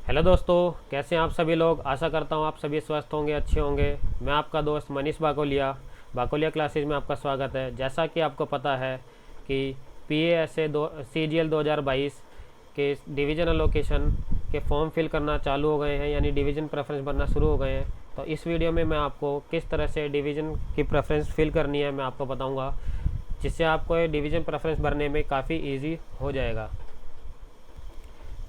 Hello दोस्तों, कैसे हैं आप सभी लोग। आशा करता हूँ आप सभी स्वस्थ होंगे, अच्छे होंगे। मैं आपका दोस्त मनीष बाकोलिया क्लासेज में आपका स्वागत है। जैसा कि आपको पता है कि PASA CGL 2022 के डिवीज़न एलोकेशन के फॉर्म फिल करना चालू हो गए हैं, यानी डिवीज़न प्रेफरेंस बनना शुरू हो गए हैं। तो इस वीडियो में मैं आपको किस तरह से डिवीज़न की प्रेफरेंस फिल करनी है मैं आपको बताऊँगा, जिससे आपको ये डिवीज़न प्रेफरेंस भरने में काफ़ी ईजी हो जाएगा।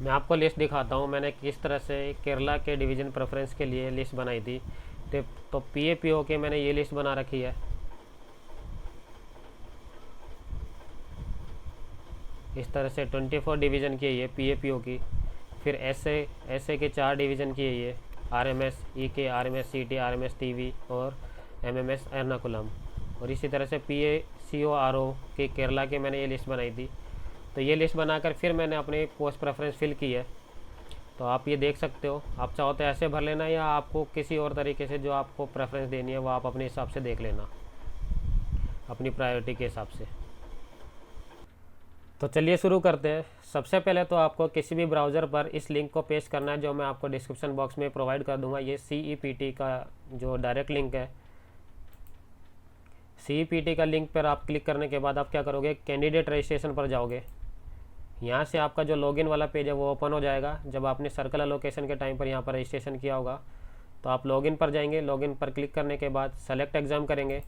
मैं आपको लिस्ट दिखाता हूँ मैंने किस तरह से केरला के डिवीज़न प्रेफरेंस के लिए लिस्ट बनाई थी। तो PAPO के मैंने ये लिस्ट बना रखी है। इस तरह से 24 डिवीज़न की है ये PAPO की। फिर ऐसे के 4 डिवीज़न की है ये, RMS EK, RMS CT, RMS TV और MMS एर्नाकुलम। और इसी तरह से PACORO के केरला के मैंने ये लिस्ट बनाई थी। तो ये लिस्ट बनाकर फिर मैंने अपनी पोस्ट प्रेफरेंस फिल की है। तो आप ये देख सकते हो, आप चाहो तो ऐसे भर लेना, या आपको किसी और तरीके से जो आपको प्रेफरेंस देनी है वो आप अपने हिसाब से देख लेना, अपनी प्रायोरिटी के हिसाब से। तो चलिए शुरू करते हैं। सबसे पहले तो आपको किसी भी ब्राउज़र पर इस लिंक को पेस्ट करना है, जो मैं आपको डिस्क्रिप्शन बॉक्स में प्रोवाइड कर दूंगा। ये CEPT का जो डायरेक्ट लिंक है, CEPT का लिंक पर आप क्लिक करने के बाद आप क्या करोगे, कैंडिडेट रजिस्ट्रेशन पर जाओगे। यहाँ से आपका जो लॉगिन वाला पेज है वो ओपन हो जाएगा। जब आपने सर्कल एलोकेशन के टाइम पर यहाँ पर रजिस्ट्रेशन किया होगा तो आप लॉगिन पर जाएंगे। लॉगिन पर क्लिक करने के बाद सेलेक्ट एग्ज़ाम करेंगे।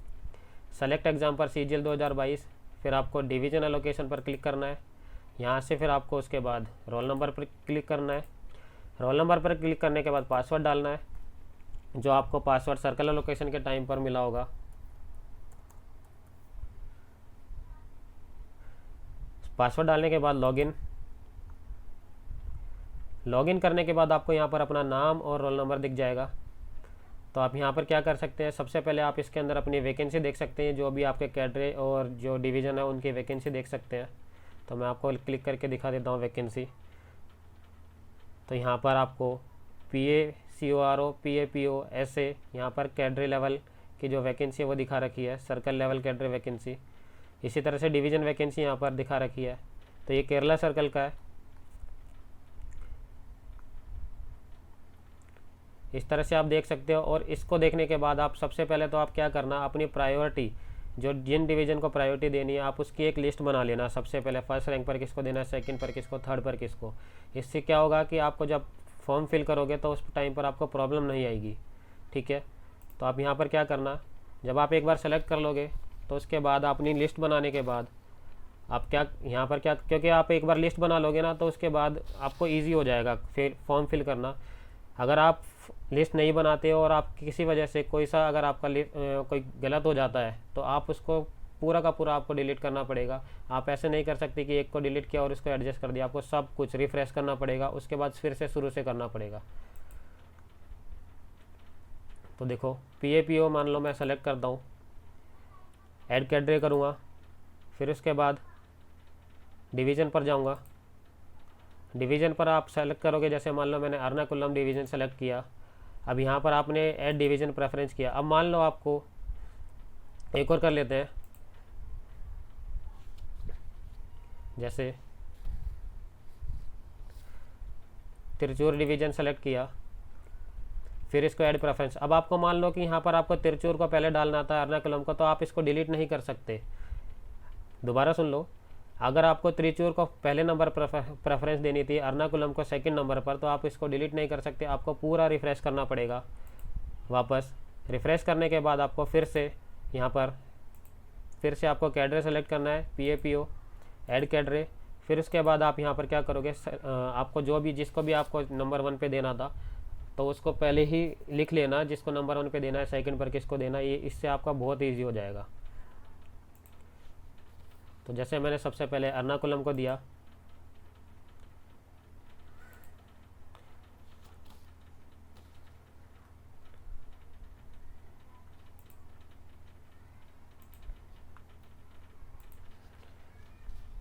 सेलेक्ट एग्ज़ाम पर CGL 2022। फिर आपको डिवीज़न एलोकेशन पर क्लिक करना है। यहाँ से फिर आपको उसके बाद रोल नंबर पर क्लिक करना है। रोल नंबर पर क्लिक करने के बाद पासवर्ड डालना है, जो आपको पासवर्ड सर्कल एलोकेशन के टाइम पर मिला होगा। पासवर्ड डालने के बाद लॉगिन करने के बाद आपको यहाँ पर अपना नाम और रोल नंबर दिख जाएगा। तो आप यहाँ पर क्या कर सकते हैं, सबसे पहले आप इसके अंदर अपनी वैकेंसी देख सकते हैं, जो भी आपके कैडरे और जो डिवीज़न है उनकी वैकेंसी देख सकते हैं। तो मैं आपको क्लिक करके दिखा देता हूँ वैकेंसी। तो यहाँ पर आपको PACORO PAPO ऐसे यहाँ पर कैडरे लेवल की जो वैकेंसी है वो दिखा रखी है, सर्कल लेवल कैडरे वैकेंसी। इसी तरह से डिवीज़न वैकेंसी यहाँ पर दिखा रखी है। तो ये केरला सर्कल का है। इस तरह से आप देख सकते हो। और इसको देखने के बाद आप सबसे पहले तो आप क्या करना, अपनी प्रायोरिटी जो जिन डिवीज़न को प्रायोरिटी देनी है आप उसकी एक लिस्ट बना लेना। सबसे पहले फर्स्ट रैंक पर किसको देना है, सेकंड पर किसको, थर्ड पर किसको। इससे क्या होगा कि आपको जब फॉर्म फिल करोगे तो उस टाइम पर आपको प्रॉब्लम नहीं आएगी। ठीक है। तो आप यहाँ पर क्या करना, जब आप एक बार सेलेक्ट कर लोगे तो उसके बाद अपनी लिस्ट बनाने के बाद आप क्या यहाँ पर क्या, क्योंकि आप एक बार लिस्ट बना लोगे ना तो उसके बाद आपको ईजी हो जाएगा फिर फॉर्म फिल करना। अगर आप लिस्ट नहीं बनाते हो और आप किसी वजह से कोई सा अगर आपका कोई गलत हो जाता है तो आप उसको पूरा का पूरा आपको डिलीट करना पड़ेगा। आप ऐसे नहीं कर सकते कि एक को डिलीट किया और इसको एडजस्ट कर दिया। आपको सब कुछ रिफ्रेश करना पड़ेगा, उसके बाद फिर से शुरू से करना पड़ेगा। तो देखो PAPO मान लो मैं सेलेक्ट करता हूँ, ऐड कैडरे करूँगा। फिर उसके बाद डिवीज़न पर जाऊँगा। डिवीज़न पर आप सेलेक्ट करोगे, जैसे मान लो मैंने एर्नाकुलम डिवीज़न सेलेक्ट किया। अब यहाँ पर आपने ऐड डिवीज़न प्रेफरेंस किया। अब मान लो आपको एक और कर लेते हैं, जैसे तिरचूर डिवीज़न सेलेक्ट किया, फिर इसको ऐड प्रेफरेंस। अब आपको मान लो कि यहाँ पर आपको तिरचूर को पहले डालना था, एर्नाकुलम को, तो आप इसको डिलीट नहीं कर सकते। दोबारा सुन लो, अगर आपको त्रिचूर को पहले नंबर प्रेफरेंस देनी थी, एर्नाकुलम को सेकंड नंबर पर, तो आप इसको डिलीट नहीं कर सकते। आपको पूरा रिफ़्रेश करना पड़ेगा। वापस रिफ़्रेश करने के बाद आपको फिर से यहाँ पर फिर से आपको कैडरे सेलेक्ट करना है, PAPO ऐड कैडरे। फिर उसके बाद आप यहाँ पर क्या करोगे, आपको जो भी जिसको भी आपको नंबर 1 पे देना था तो उसको पहले ही लिख लेना, जिसको नंबर 1 पे देना है, सेकंड पर किसको देना है। ये इससे आपका बहुत ईजी हो जाएगा। तो जैसे मैंने सबसे पहले एर्नाकुलम को दिया,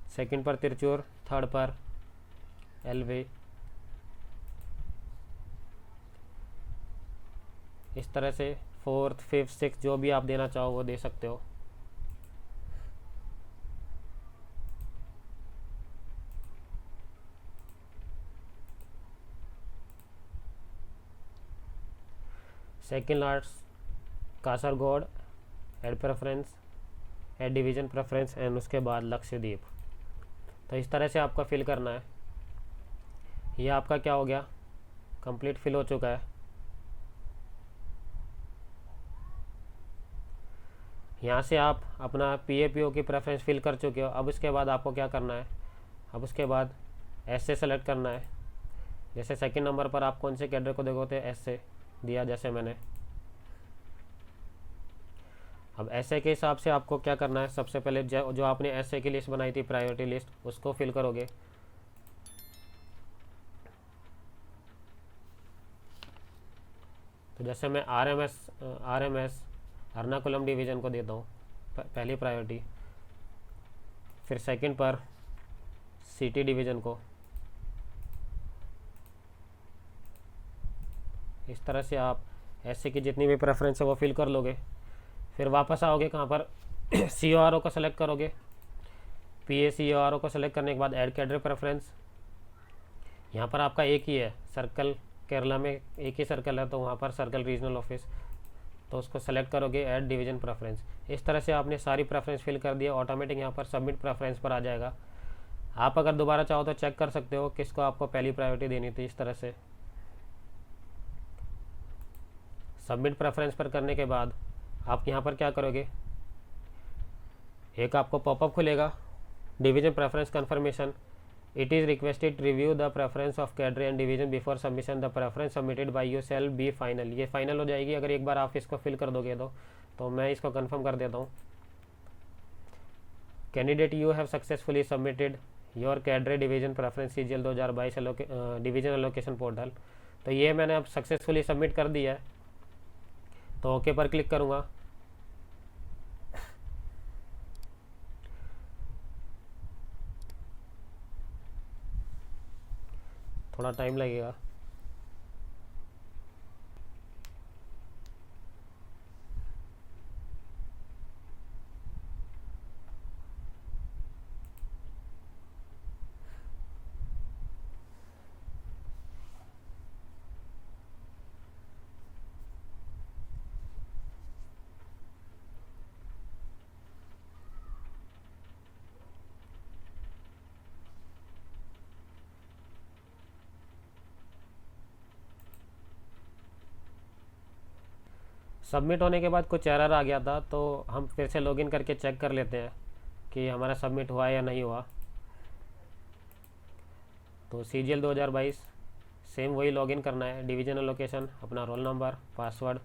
सेकंड पर तिरचूर, थर्ड पर एलवे। इस तरह से फोर्थ, फिफ्थ, सिक्स जो भी आप देना चाहो वो दे सकते हो। Second last Kasaragod, add preference, add division preference and उसके बाद लक्षद्वीप। तो इस तरह से आपका फिल करना है। ये आपका क्या हो गया, कंप्लीट फिल हो चुका है। यहाँ से आप अपना PAPO की प्रेफरेंस फिल कर चुके हो। अब उसके बाद आपको क्या करना है, अब उसके बाद ऐसे सेलेक्ट करना है। जैसे सेकंड नंबर पर आप कौन से कैडर को देखोगे, ऐसे दिया जैसे मैंने। अब ऐसे के हिसाब से आपको क्या करना है, सबसे पहले जो आपने ऐसे की लिस्ट बनाई थी, प्रायोरिटी लिस्ट, उसको फिल करोगे। तो जैसे मैं RMS एर्नाकुलम डिवीज़न को देता हूँ पहली प्रायोरिटी, फिर सेकंड पर सिटी डिवीज़न को। इस तरह से आप ऐसे की जितनी भी प्रेफरेंस है वो फिल कर लोगे। फिर वापस आओगे कहाँ पर CORO को सेलेक्ट करोगे। PACORO को सेलेक्ट करने के बाद ऐड कैडर प्रेफरेंस। यहाँ पर आपका एक ही है सर्कल, केरला में एक ही सर्कल है तो वहाँ पर सर्कल रीजनल ऑफिस, तो उसको सेलेक्ट करोगे ऐड डिवीज़न प्रेफरेंस। इस तरह से आपने सारी प्रेफरेंस फिल कर दिया। ऑटोमेटिक यहाँ पर सबमिट प्रेफरेंस पर आ जाएगा। आप अगर दोबारा चाहो तो चेक कर सकते हो किसको आपको पहली प्रायोरिटी देनी थी। इस तरह से सबमिट प्रेफरेंस पर करने के बाद आप यहाँ पर क्या करोगे, एक आपको पॉपअप खुलेगा, division preference confirmation. It is requested review the preference of cadre and division before submission, the preference submitted by you shall be final. ये फाइनल हो जाएगी अगर एक बार आप इसको फिल कर दोगे तो मैं इसको कंफर्म कर देता हूँ। Candidate you have successfully submitted your cadre division preference CGL 2022 division allocation portal. तो ये मैंने अब सक्सेसफुली सबमिट कर दिया है, तो ओके पर क्लिक करूँगा। थोड़ा टाइम लगेगा। सबमिट होने के बाद कुछ एरर आ गया था, तो हम फिर से लॉगिन करके चेक कर लेते हैं कि हमारा सबमिट हुआ या नहीं हुआ। तो CGL 2022 सेम वही लॉगिन करना है, डिवीजनल लोकेशन, अपना रोल नंबर, पासवर्ड।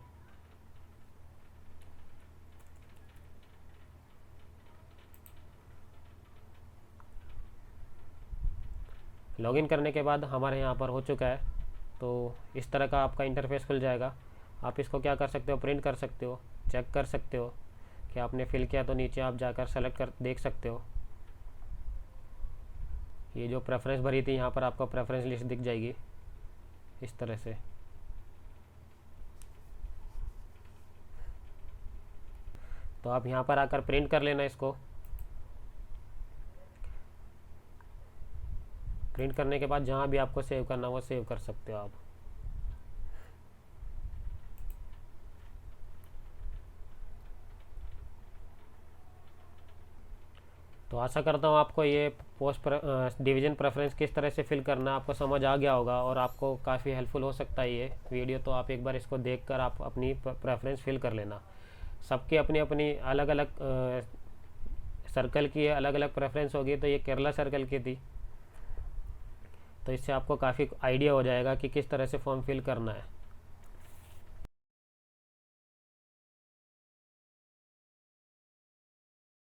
लॉगिन करने के बाद हमारे यहाँ पर हो चुका है। तो इस तरह का आपका इंटरफेस खुल जाएगा। आप इसको क्या कर सकते हो, प्रिंट कर सकते हो, चेक कर सकते हो कि आपने फिल किया, तो नीचे आप जाकर सेलेक्ट कर देख सकते हो। ये जो प्रेफरेंस भरी थी यहाँ पर आपको प्रेफरेंस लिस्ट दिख जाएगी इस तरह से। तो आप यहाँ पर आकर प्रिंट कर लेना इसको। प्रिंट करने के बाद जहाँ भी आपको सेव करना वो सेव कर सकते हो आप। तो आशा करता हूँ आपको ये पोस्ट डिवीज़न प्रेफरेंस किस तरह से फिल करना आपको समझ आ गया होगा और आपको काफ़ी हेल्पफुल हो सकता है ये वीडियो। तो आप एक बार इसको देखकर आप अपनी प्रेफरेंस फिल कर लेना। सबकी अपनी अपनी अलग अलग सर्कल की अलग अलग प्रेफरेंस होगी। तो ये केरला सर्कल की थी, तो इससे आपको काफ़ी आइडिया हो जाएगा कि किस तरह से फॉर्म फिल करना है।